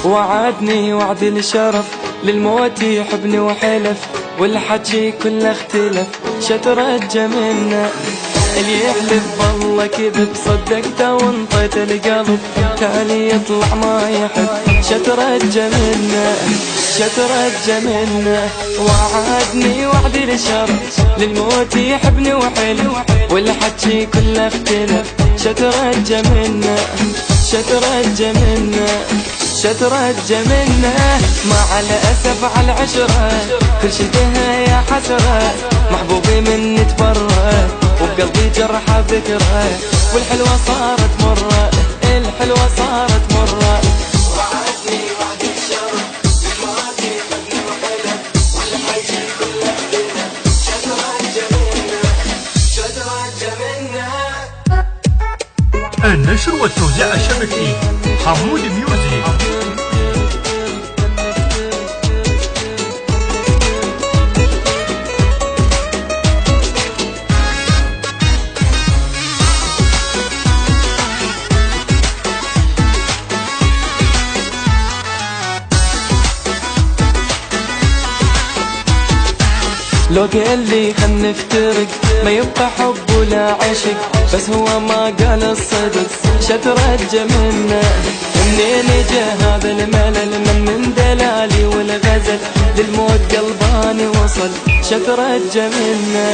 وعدني وعد الشرف للموت يحبني وحلف، والحكي كله اختلف شترجى منا. اللي يحلف بالله كذب صدقته وانطيت القلب، تالي يطلع ما يحب شترجى منا شترجى منا. وعدني وعد الشرف للموت يحبني وحلف، والحكي كله اختلف شترجى منا شترجى منا شترجى منا. مع الأسف على العشرة كل شي انتهى يا حسرة، محبوبي مني تبرى وبقلبي جرحة ذكرى، والحلوة صارت مرة الحلوة صارت مرة. وعدني وعد الشرف للموت يحبني وحلف، والحكي كله اختلف شترجى منا شترجى منا. النشر والتوزيع الشبكي حمود ميوزك. لو قال لي خل نفترق ما يبقى حب ولا عشق، بس هو ما قال الصدق شترجى منا. منين جا هذا الملل من دلالي والغزل، للموت قلباني وصل شترجى منا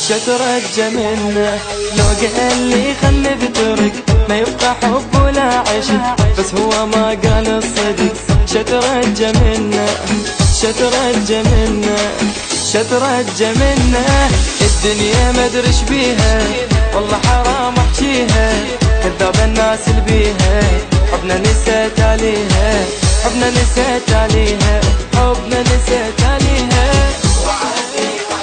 شترجى منا. لو قال لي خل نفترق ما يبقى حب ولا عشق، بس هو ما قال الصدق شترجى منا شترجى منا شترجى منا. الدنيا ما ادري ايش بيها والله حرام احكيها، كذاب الناس اللي بيها حبنا نسيت عليها حبنا نسيت عليها.